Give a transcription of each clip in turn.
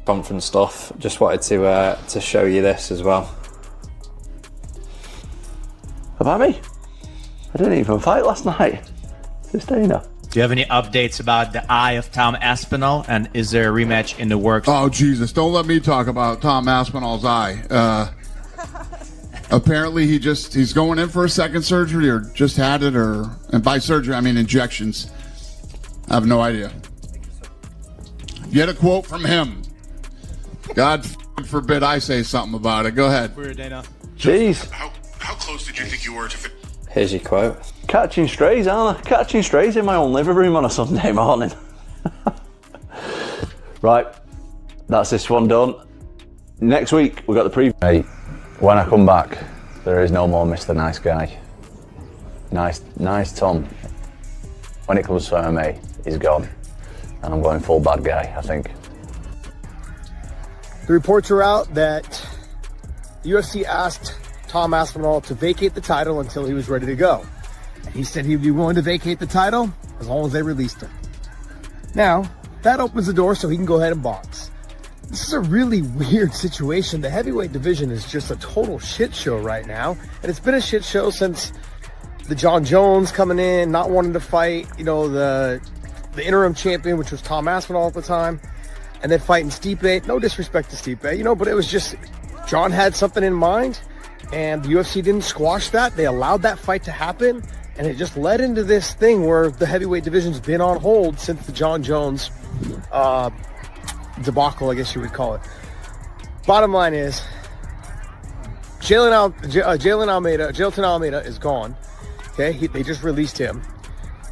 conference stuff. Just wanted to show you this as well. About me? I didn't even fight last night. Sustainer. Do you have any updates about the eye of Tom Aspinall, and is there a rematch in the works? Oh, Jesus, don't let me talk about Tom Aspinall's eye. Apparently he's going in for a second surgery or just had it, and by surgery I mean injections. I have no idea. Get a quote from him. God forbid I say something about it. Go ahead. Jeez. How close did you think you were to... Here's your quote. Catching strays, aren't I? Catching strays in my own living room on a Sunday morning. Right, that's this one done. Next week, we've got the preview. Hey, when I come back, there is no more Mr. Nice Guy. Nice Tom. When it comes to MMA, he's gone. And I'm going full bad guy, I think. The reports are out that UFC asked Tom Aspinall to vacate the title until he was ready to go. He said he'd be willing to vacate the title as long as they released him. Now, that opens the door so he can go ahead and box. This is a really weird situation. The heavyweight division is just a total shit show right now. And it's been a shit show since the John Jones coming in, not wanting to fight, the interim champion, which was Tom Aspinall at the time, and then fighting Stipe. No disrespect to Stipe, but it was just, John had something in mind, and the UFC didn't squash that. They allowed that fight to happen, and it just led into this thing where the heavyweight division's been on hold since the John Jones debacle, I guess you would call it. Bottom line is, Jailton Almeida is gone. Okay, they just released him.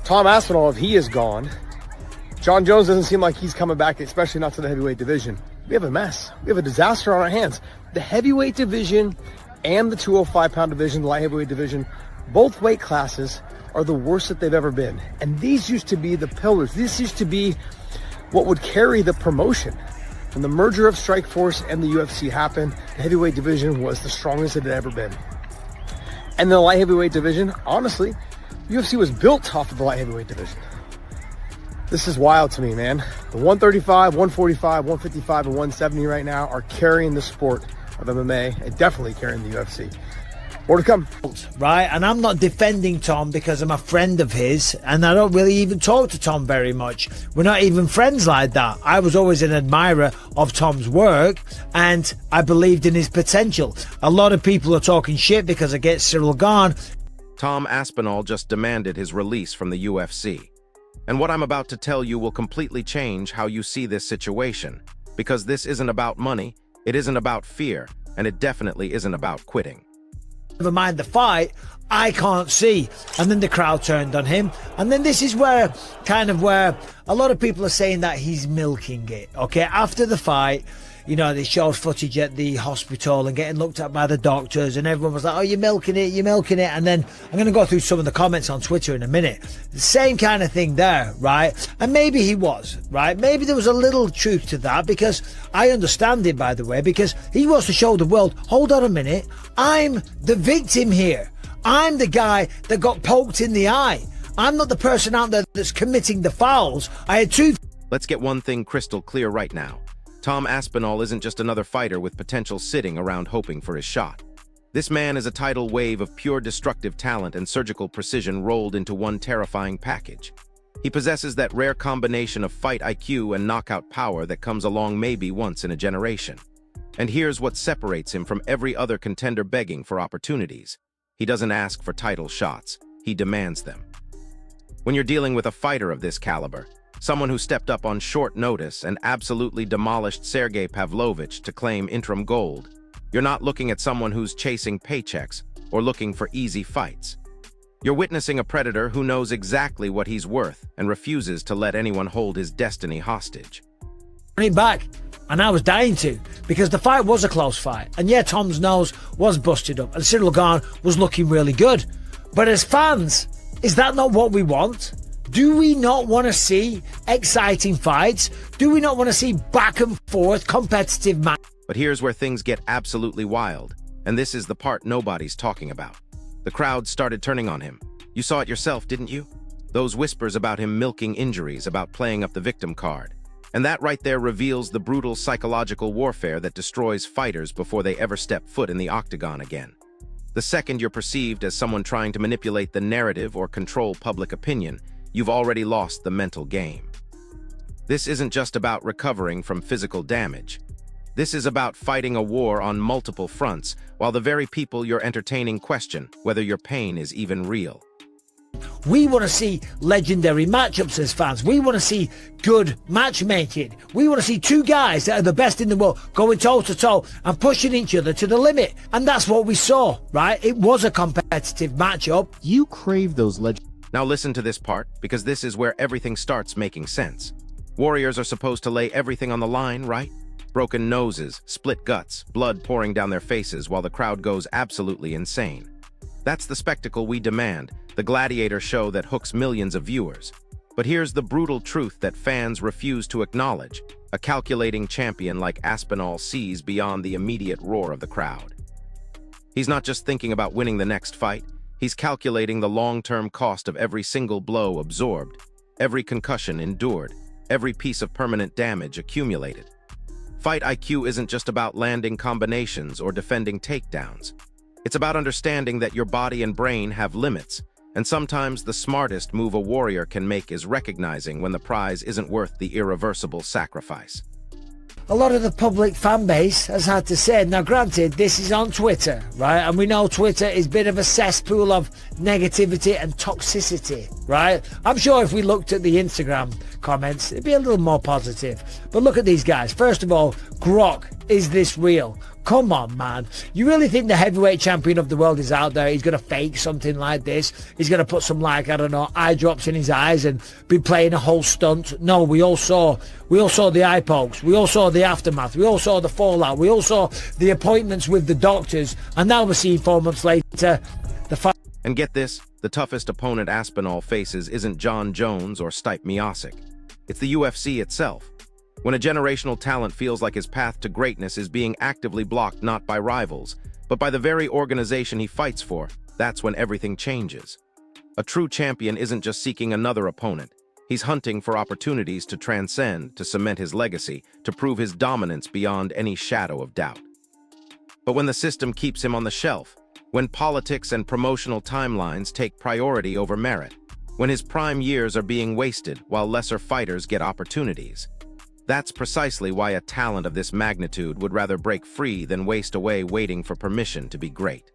Tom Aspinall, if he is gone, John Jones doesn't seem like he's coming back, especially not to the heavyweight division. We have a mess. We have a disaster on our hands. The heavyweight division and the 205-pound division, the light heavyweight division, both weight classes are the worst that they've ever been. And these used to be the pillars. This used to be what would carry the promotion. When the merger of Strikeforce and the UFC happened, the heavyweight division was the strongest it had ever been. And the light heavyweight division, honestly, UFC was built off of the light heavyweight division. This is wild to me, man. The 135, 145, 155, and 170 right now are carrying the sport of MMA and definitely carrying the UFC. More to come. Right, and I'm not defending Tom because I'm a friend of his, and I don't really even talk to Tom very much. We're not even friends like that. I was always an admirer of Tom's work, and I believed in his potential. A lot of people are talking shit because I get Cyril gone. Tom Aspinall just demanded his release from the UFC. And what I'm about to tell you will completely change how you see this situation, because this isn't about money, it isn't about fear, and it definitely isn't about quitting. Never mind the fight, I can't see. And then the crowd turned on him. And then this is where a lot of people are saying that he's milking it. Okay, after the fight, they showed footage at the hospital and getting looked at by the doctors, and everyone was like, oh, you're milking it. And then I'm going to go through some of the comments on Twitter in a minute. The same kind of thing there, right? And maybe he was, right? Maybe there was a little truth to that, because I understand it, by the way, because he wants to show the world, hold on a minute, I'm the victim here. I'm the guy that got poked in the eye. I'm not the person out there that's committing the fouls. I had two. Let's get one thing crystal clear right now. Tom Aspinall isn't just another fighter with potential sitting around hoping for his shot. This man is a tidal wave of pure destructive talent and surgical precision rolled into one terrifying package. He possesses that rare combination of fight IQ and knockout power that comes along maybe once in a generation. And here's what separates him from every other contender begging for opportunities. He doesn't ask for title shots, he demands them. When you're dealing with a fighter of this caliber, someone who stepped up on short notice and absolutely demolished Sergey Pavlovich to claim interim gold, you're not looking at someone who's chasing paychecks or looking for easy fights. You're witnessing a predator who knows exactly what he's worth and refuses to let anyone hold his destiny hostage. Back, and I was dying to, because the fight was a close fight, and yeah, Tom's nose was busted up and Cyril Gane was looking really good. But as fans, is that not what we want? Do we not want to see exciting fights? Do we not want to see back and forth competitive matches? But here's where things get absolutely wild, and this is the part nobody's talking about. The crowd started turning on him. You saw it yourself, didn't you? Those whispers about him milking injuries, about playing up the victim card. And that right there reveals the brutal psychological warfare that destroys fighters before they ever step foot in the octagon again. The second you're perceived as someone trying to manipulate the narrative or control public opinion, you've already lost the mental game. This isn't just about recovering from physical damage. This is about fighting a war on multiple fronts, while the very people you're entertaining question whether your pain is even real. We want to see legendary matchups as fans. We want to see good matchmaking. We want to see two guys that are the best in the world going toe-to-toe and pushing each other to the limit. And that's what we saw, right? It was a competitive matchup. You crave those Now listen to this part, because this is where everything starts making sense. Warriors are supposed to lay everything on the line, right? Broken noses, split guts, blood pouring down their faces while the crowd goes absolutely insane. That's the spectacle we demand, the gladiator show that hooks millions of viewers. But here's the brutal truth that fans refuse to acknowledge. A calculating champion like Aspinall sees beyond the immediate roar of the crowd. He's not just thinking about winning the next fight, he's calculating the long-term cost of every single blow absorbed, every concussion endured, every piece of permanent damage accumulated. Fight IQ isn't just about landing combinations or defending takedowns. It's about understanding that your body and brain have limits, and sometimes the smartest move a warrior can make is recognizing when the prize isn't worth the irreversible sacrifice. A lot of the public fan base has had to say, now granted, this is on Twitter, right? And we know Twitter is a bit of a cesspool of negativity and toxicity, right? I'm sure if we looked at the Instagram comments, it'd be a little more positive. But look at these guys. First of all, Grok, is this real? Come on, man. You really think the heavyweight champion of the world is out there? He's going to fake something like this? He's going to put some, like, I don't know, eye drops in his eyes and be playing a whole stunt? No, we all saw the eye pokes. We all saw the aftermath. We all saw the fallout. We all saw the appointments with the doctors. And now we're seeing 4 months later the fight. And get this, the toughest opponent Aspinall faces isn't John Jones or Stipe Miocic. It's the UFC itself. When a generational talent feels like his path to greatness is being actively blocked not by rivals, but by the very organization he fights for, that's when everything changes. A true champion isn't just seeking another opponent. He's hunting for opportunities to transcend, to cement his legacy, to prove his dominance beyond any shadow of doubt. But when the system keeps him on the shelf, when politics and promotional timelines take priority over merit, when his prime years are being wasted while lesser fighters get opportunities, that's precisely why a talent of this magnitude would rather break free than waste away waiting for permission to be great.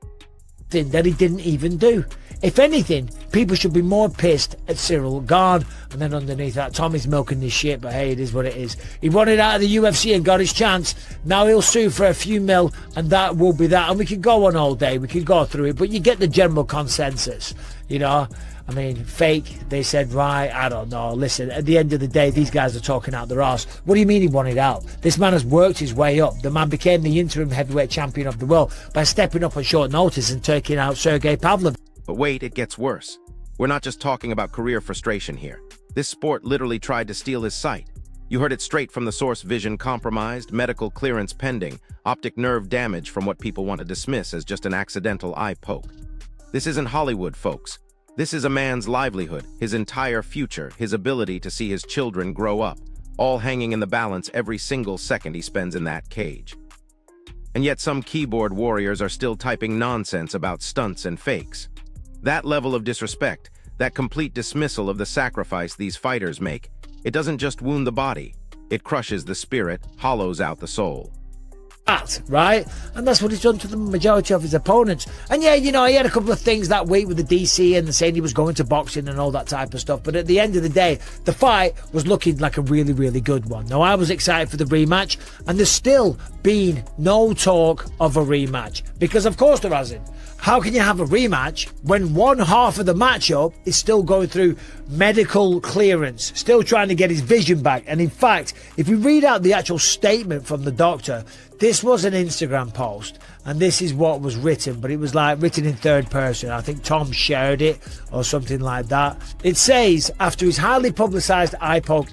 That he didn't even do. If anything, people should be more pissed at Cyril Gane, and then underneath that, Tommy's milking this shit, but hey, it is what it is. He wanted out of the UFC and got his chance. Now he'll sue for a few mil, and that will be that. And we could go on all day, we could go through it, but you get the general consensus, you know. I mean, fake, they said, right, I don't know. Listen, at the end of the day, these guys are talking out their arse. What do you mean he wanted out? This man has worked his way up. The man became the interim heavyweight champion of the world by stepping up on short notice and taking out Sergey Pavlov. But wait, it gets worse. We're not just talking about career frustration here. This sport literally tried to steal his sight. You heard it straight from the source: vision compromised, medical clearance pending, optic nerve damage from what people want to dismiss as just an accidental eye poke. This isn't Hollywood, folks. This is a man's livelihood, his entire future, his ability to see his children grow up, all hanging in the balance every single second he spends in that cage. And yet some keyboard warriors are still typing nonsense about stunts and fakes. That level of disrespect, that complete dismissal of the sacrifice these fighters make, it doesn't just wound the body, it crushes the spirit, hollows out the soul. Right? And that's what he's done to the majority of his opponents. And yeah, you know, he had a couple of things that week with the DC and saying he was going to boxing and all that type of stuff. But at the end of the day, the fight was looking like a really, really good one. Now, I was excited for the rematch, and there's still been no talk of a rematch. Because of course there hasn't. How can you have a rematch when one half of the matchup is still going through medical clearance, still trying to get his vision back? And in fact, if we read out the actual statement from the doctor, this was an Instagram post, and this is what was written, but it was like written in third person. I think Tom shared it or something like that. It says, after his highly publicized eye poke...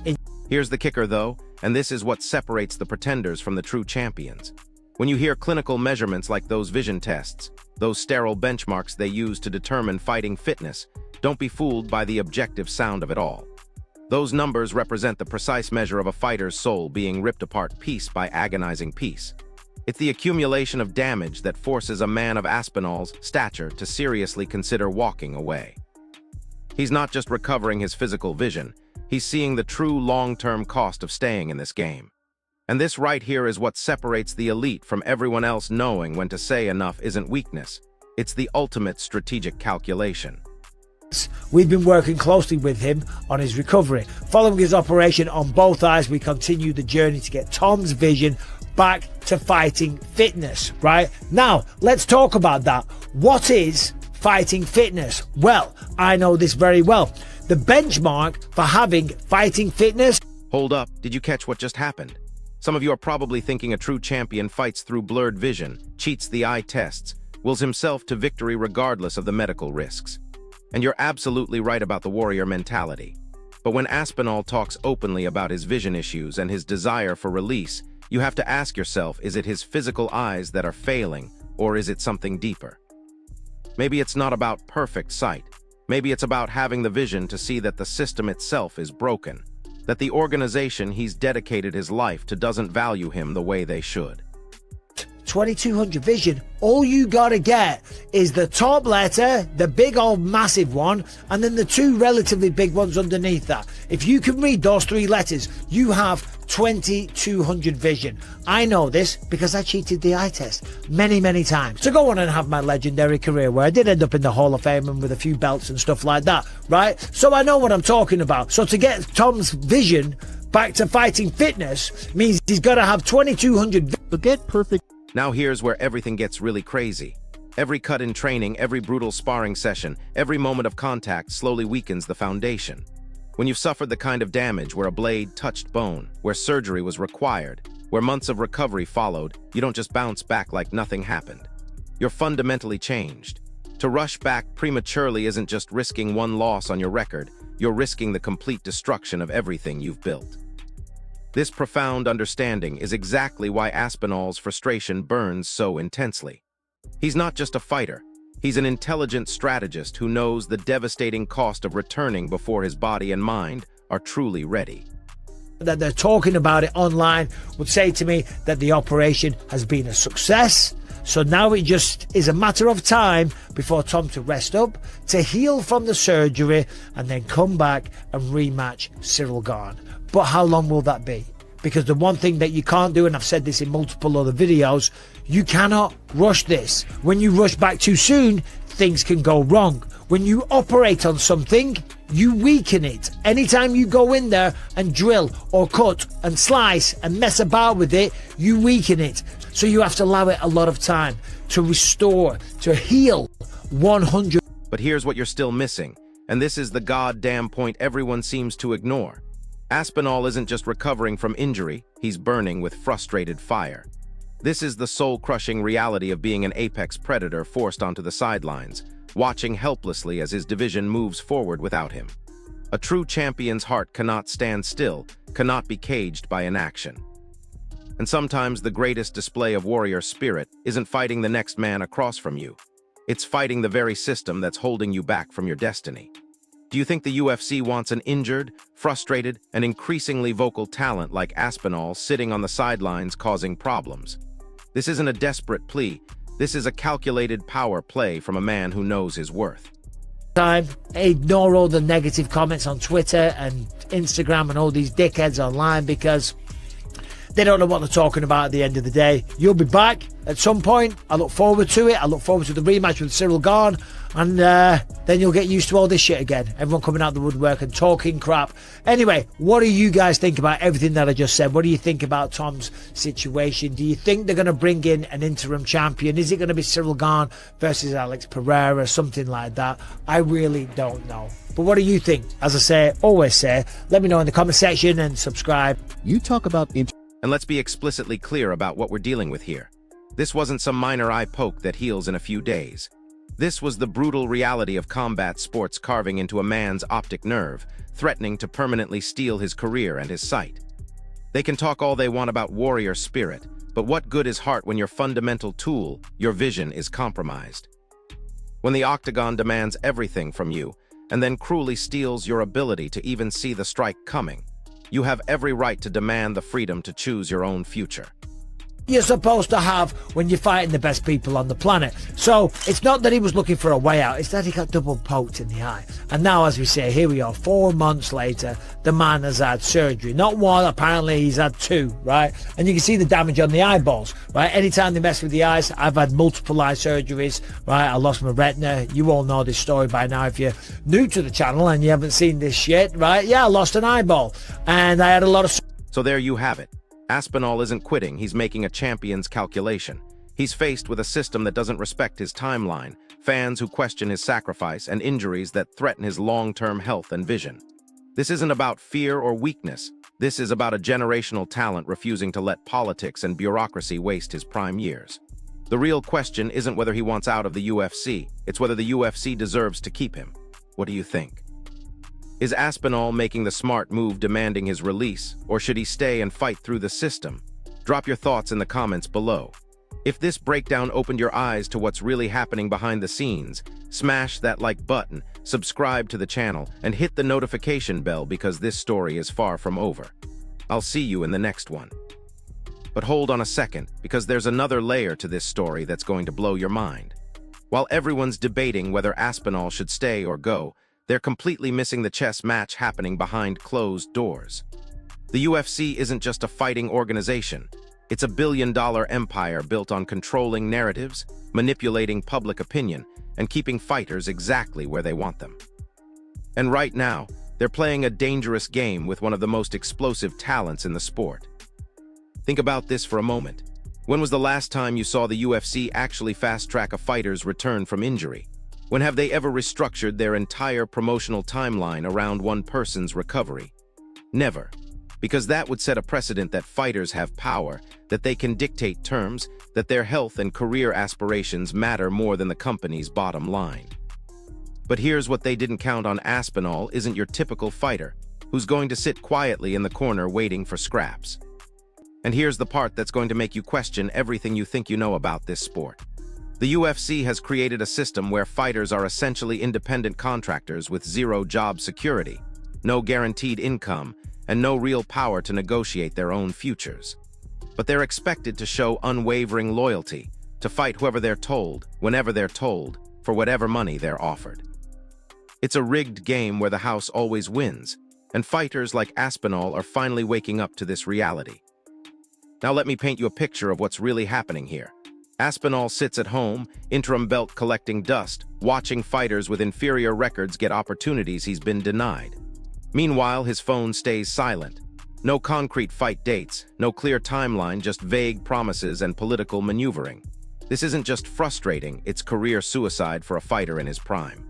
Here's the kicker, though, and this is what separates the pretenders from the true champions. When you hear clinical measurements like those vision tests, those sterile benchmarks they use to determine fighting fitness, don't be fooled by the objective sound of it all. Those numbers represent the precise measure of a fighter's soul being ripped apart piece by agonizing piece. It's the accumulation of damage that forces a man of Aspinall's stature to seriously consider walking away. He's not just recovering his physical vision, he's seeing the true long-term cost of staying in this game. And this right here is what separates the elite from everyone else, knowing when to say enough isn't weakness. It's the ultimate strategic calculation. We've been working closely with him on his recovery. Following his operation on both eyes, we continue the journey to get Tom's vision back to fighting fitness, right? Now, let's talk about that. What is fighting fitness? Well, I know this very well. The benchmark for having fighting fitness... Hold up, did you catch what just happened? Some of you are probably thinking a true champion fights through blurred vision, cheats the eye tests, wills himself to victory regardless of the medical risks. And you're absolutely right about the warrior mentality. But when Aspinall talks openly about his vision issues and his desire for release, you have to ask yourself, is it his physical eyes that are failing, or is it something deeper? Maybe it's not about perfect sight. Maybe it's about having the vision to see that the system itself is broken, that the organization he's dedicated his life to doesn't value him the way they should. 2200 vision, all you gotta get is the top letter, the big old massive one, and then the two relatively big ones underneath that. If you can read those three letters, you have 2200 vision. I know this because I cheated the eye test many times to go on and have my legendary career, where I did end up in the Hall of Fame and with a few belts and stuff like that, right? So I know what I'm talking about. So to get Tom's vision back to fighting fitness means he's got to have 2200 to get perfect. Now here's where everything gets really crazy. Every cut in training, every brutal sparring session, every moment of contact slowly weakens the foundation. When you've suffered the kind of damage where a blade touched bone, where surgery was required, where months of recovery followed, you don't just bounce back like nothing happened. You're fundamentally changed. To rush back prematurely isn't just risking one loss on your record, you're risking the complete destruction of everything you've built. This profound understanding is exactly why Aspinall's frustration burns so intensely. He's not just a fighter, he's an intelligent strategist who knows the devastating cost of returning before his body and mind are truly ready. That they're talking about it online would say to me that the operation has been a success. So now it just is a matter of time before Tom to rest up, to heal from the surgery, and then come back and rematch Cyril Gane. But how long will that be? Because the one thing that you can't do, and I've said this in multiple other videos, you cannot rush this. When you rush back too soon, things can go wrong. When you operate on something, you weaken it. Anytime you go in there and drill or cut and slice and mess about with it, you weaken it. So you have to allow it a lot of time to restore, to heal 100. But here's what you're still missing, and this is the goddamn point everyone seems to ignore. Aspinall isn't just recovering from injury, he's burning with frustrated fire. This is the soul-crushing reality of being an apex predator forced onto the sidelines, watching helplessly as his division moves forward without him. A true champion's heart cannot stand still, cannot be caged by inaction. And sometimes the greatest display of warrior spirit isn't fighting the next man across from you. It's fighting the very system that's holding you back from your destiny. Do you think the UFC wants an injured, frustrated, and increasingly vocal talent like Aspinall sitting on the sidelines causing problems? This isn't a desperate plea. This is a calculated power play from a man who knows his worth. Ignore all the negative comments on Twitter and Instagram and all these dickheads online, because they don't know what they're talking about at the end of the day. You'll be back at some point. I look forward to it. I look forward to the rematch with Cyril Gane. And then you'll get used to all this shit again. Everyone coming out the woodwork and talking crap. Anyway, what do you guys think about everything that I just said? What do you think about Tom's situation? Do you think they're going to bring in an interim champion? Is it going to be Cyril Gane versus Alex Pereira, something like that? I really don't know. But what do you think? As I say, always say, let me know in the comment section and subscribe. You talk about... And let's be explicitly clear about what we're dealing with here. This wasn't some minor eye poke that heals in a few days. This was the brutal reality of combat sports carving into a man's optic nerve, threatening to permanently steal his career and his sight. They can talk all they want about warrior spirit, but what good is heart when your fundamental tool, your vision, is compromised? When the octagon demands everything from you, and then cruelly steals your ability to even see the strike coming. You have every right to demand the freedom to choose your own future. You're supposed to have when you're fighting the best people on the planet. So it's not that he was looking for a way out, it's that he got double poked in the eye. And now, as we say, here we are, 4 months later, the man has had surgery. Not one, apparently he's had 2, right? And you can see the damage on the eyeballs, right? Anytime they mess with the eyes, I've had multiple eye surgeries, right? I lost my retina. You all know this story by now if you're new to the channel and you haven't seen this shit, right? Yeah, I lost an eyeball and I had a lot of... So there you have it. Aspinall isn't quitting, he's making a champion's calculation. He's faced with a system that doesn't respect his timeline, fans who question his sacrifice, and injuries that threaten his long-term health and vision. This isn't about fear or weakness. This is about a generational talent refusing to let politics and bureaucracy waste his prime years. The real question isn't whether he wants out of the UFC, it's whether the UFC deserves to keep him. What do you think? Is Aspinall making the smart move demanding his release, or should he stay and fight through the system? Drop your thoughts in the comments below. If this breakdown opened your eyes to what's really happening behind the scenes, smash that like button, subscribe to the channel, and hit the notification bell because this story is far from over. I'll see you in the next one. But hold on a second, because there's another layer to this story that's going to blow your mind. While everyone's debating whether Aspinall should stay or go, they're completely missing the chess match happening behind closed doors. The UFC isn't just a fighting organization. It's a billion-dollar empire built on controlling narratives, manipulating public opinion, and keeping fighters exactly where they want them. And right now, they're playing a dangerous game with one of the most explosive talents in the sport. Think about this for a moment. When was the last time you saw the UFC actually fast-track a fighter's return from injury? When have they ever restructured their entire promotional timeline around one person's recovery? Never. Because that would set a precedent that fighters have power, that they can dictate terms, that their health and career aspirations matter more than the company's bottom line. But here's what they didn't count on: Aspinall isn't your typical fighter, who's going to sit quietly in the corner waiting for scraps. And here's the part that's going to make you question everything you think you know about this sport. The UFC has created a system where fighters are essentially independent contractors with zero job security, no guaranteed income, and no real power to negotiate their own futures. But they're expected to show unwavering loyalty, to fight whoever they're told, whenever they're told, for whatever money they're offered. It's a rigged game where the house always wins, and fighters like Aspinall are finally waking up to this reality. Now let me paint you a picture of what's really happening here. Aspinall sits at home, interim belt collecting dust, watching fighters with inferior records get opportunities he's been denied. Meanwhile, his phone stays silent. No concrete fight dates, no clear timeline, just vague promises and political maneuvering. This isn't just frustrating, it's career suicide for a fighter in his prime.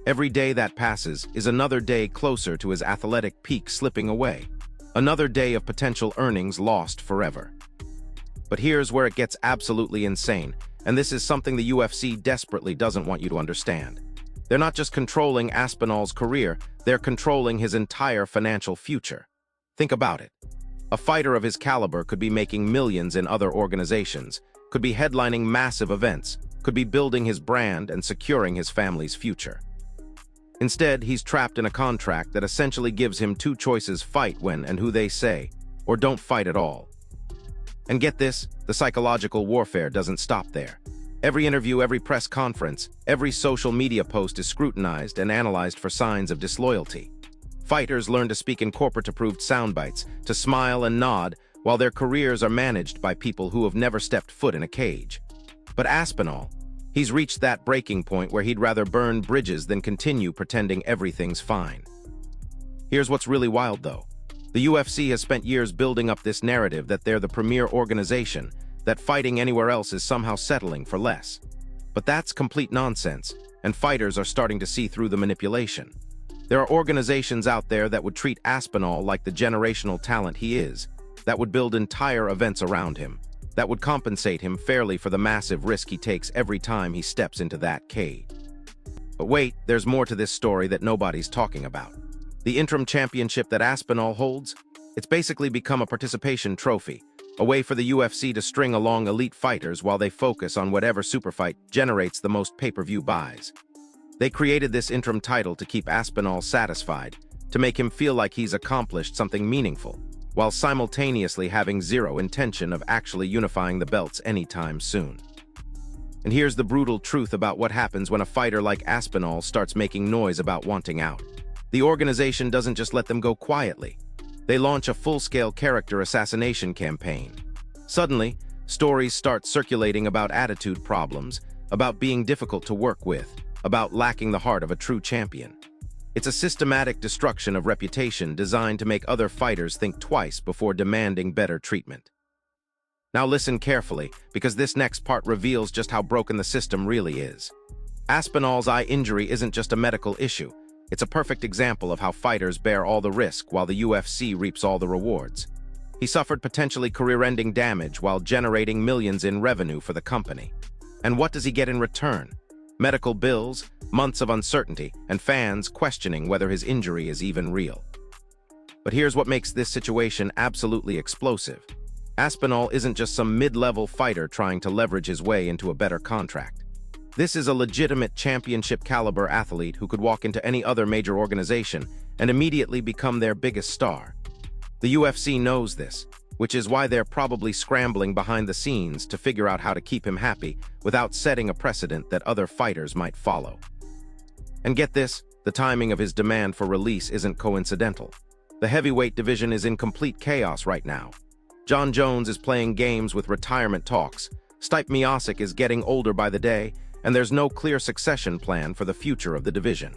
Every day that passes is another day closer to his athletic peak slipping away. Another day of potential earnings lost forever. But here's where it gets absolutely insane, and this is something the UFC desperately doesn't want you to understand. They're not just controlling Aspinall's career, they're controlling his entire financial future. Think about it. A fighter of his caliber could be making millions in other organizations, could be headlining massive events, could be building his brand and securing his family's future. Instead, he's trapped in a contract that essentially gives him 2 choices: fight when and who they say, or don't fight at all. And get this, the psychological warfare doesn't stop there. Every interview, every press conference, every social media post is scrutinized and analyzed for signs of disloyalty. Fighters learn to speak in corporate-approved soundbites, to smile and nod, while their careers are managed by people who have never stepped foot in a cage. But Aspinall, he's reached that breaking point where he'd rather burn bridges than continue pretending everything's fine. Here's what's really wild, though. The UFC has spent years building up this narrative that they're the premier organization, that fighting anywhere else is somehow settling for less. But that's complete nonsense, and fighters are starting to see through the manipulation. There are organizations out there that would treat Aspinall like the generational talent he is, that would build entire events around him, that would compensate him fairly for the massive risk he takes every time he steps into that cage. But wait, there's more to this story that nobody's talking about. The interim championship that Aspinall holds, it's basically become a participation trophy, a way for the UFC to string along elite fighters while they focus on whatever superfight generates the most pay-per-view buys. They created this interim title to keep Aspinall satisfied, to make him feel like he's accomplished something meaningful, while simultaneously having zero intention of actually unifying the belts anytime soon. And here's the brutal truth about what happens when a fighter like Aspinall starts making noise about wanting out. The organization doesn't just let them go quietly. They launch a full-scale character assassination campaign. Suddenly, stories start circulating about attitude problems, about being difficult to work with, about lacking the heart of a true champion. It's a systematic destruction of reputation designed to make other fighters think twice before demanding better treatment. Now listen carefully, because this next part reveals just how broken the system really is. Aspinall's eye injury isn't just a medical issue. It's a perfect example of how fighters bear all the risk while the UFC reaps all the rewards. He suffered potentially career-ending damage while generating millions in revenue for the company. And what does he get in return? Medical bills, months of uncertainty, and fans questioning whether his injury is even real. But here's what makes this situation absolutely explosive. Aspinall isn't just some mid-level fighter trying to leverage his way into a better contract. This is a legitimate championship-caliber athlete who could walk into any other major organization and immediately become their biggest star. The UFC knows this, which is why they're probably scrambling behind the scenes to figure out how to keep him happy without setting a precedent that other fighters might follow. And get this, the timing of his demand for release isn't coincidental. The heavyweight division is in complete chaos right now. Jon Jones is playing games with retirement talks, Stipe Miocic is getting older by the day, and there's no clear succession plan for the future of the division.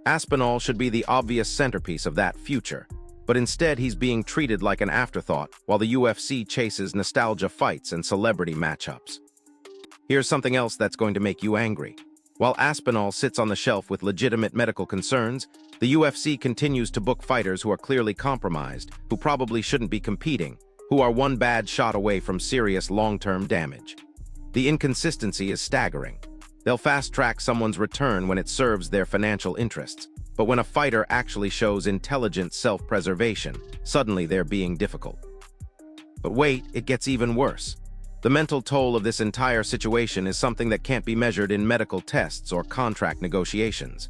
Aspinall should be the obvious centerpiece of that future, but instead he's being treated like an afterthought while the UFC chases nostalgia fights and celebrity matchups. Here's something else that's going to make you angry. While Aspinall sits on the shelf with legitimate medical concerns, the UFC continues to book fighters who are clearly compromised, who probably shouldn't be competing, who are one bad shot away from serious long-term damage. The inconsistency is staggering. They'll fast-track someone's return when it serves their financial interests, but when a fighter actually shows intelligent self-preservation, suddenly they're being difficult. But wait, it gets even worse. The mental toll of this entire situation is something that can't be measured in medical tests or contract negotiations.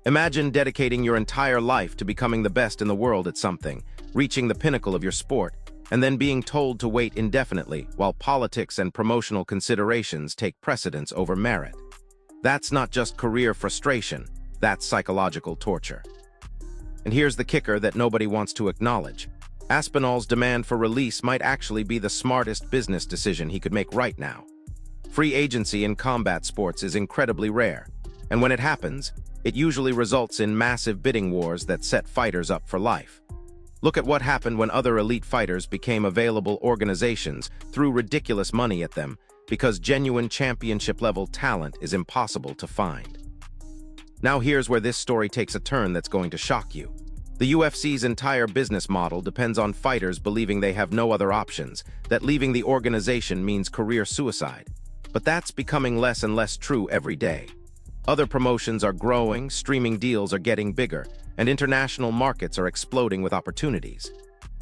Imagine dedicating your entire life to becoming the best in the world at something, reaching the pinnacle of your sport, and then being told to wait indefinitely while politics and promotional considerations take precedence over merit. That's not just career frustration, that's psychological torture. And here's the kicker that nobody wants to acknowledge. Aspinall's demand for release might actually be the smartest business decision he could make right now. Free agency in combat sports is incredibly rare, and when it happens, it usually results in massive bidding wars that set fighters up for life. Look at what happened when other elite fighters became available organizations threw ridiculous money at them because genuine championship-level talent is impossible to find. Now here's where this story takes a turn that's going to shock you. The UFC's entire business model depends on fighters believing they have no other options, that leaving the organization means career suicide. But that's becoming less and less true every day. Other promotions are growing, streaming deals are getting bigger, and international markets are exploding with opportunities.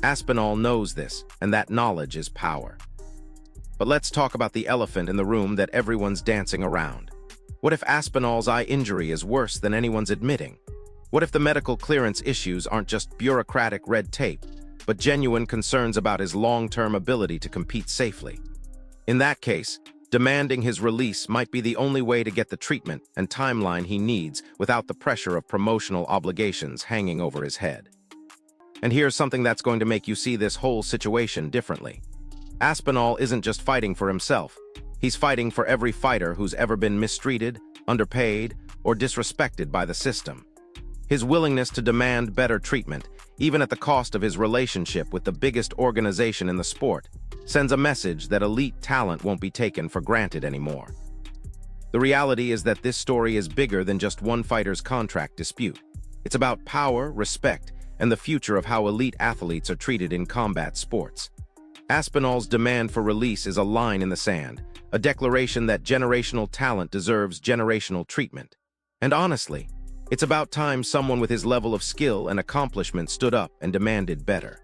Aspinall knows this, and that knowledge is power. But let's talk about the elephant in the room that everyone's dancing around. What if Aspinall's eye injury is worse than anyone's admitting? What if the medical clearance issues aren't just bureaucratic red tape, but genuine concerns about his long-term ability to compete safely? In that case, demanding his release might be the only way to get the treatment and timeline he needs without the pressure of promotional obligations hanging over his head. And here's something that's going to make you see this whole situation differently. Aspinall isn't just fighting for himself. He's fighting for every fighter who's ever been mistreated, underpaid, or disrespected by the system. His willingness to demand better treatment, even at the cost of his relationship with the biggest organization in the sport, sends a message that elite talent won't be taken for granted anymore. The reality is that this story is bigger than just one fighter's contract dispute. It's about power, respect, and the future of how elite athletes are treated in combat sports. Aspinall's demand for release is a line in the sand, a declaration that generational talent deserves generational treatment. And honestly, it's about time someone with his level of skill and accomplishment stood up and demanded better.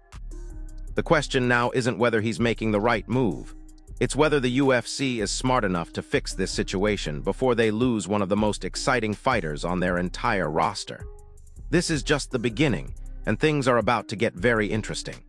The question now isn't whether he's making the right move. It's whether the UFC is smart enough to fix this situation before they lose one of the most exciting fighters on their entire roster. This is just the beginning, and things are about to get very interesting.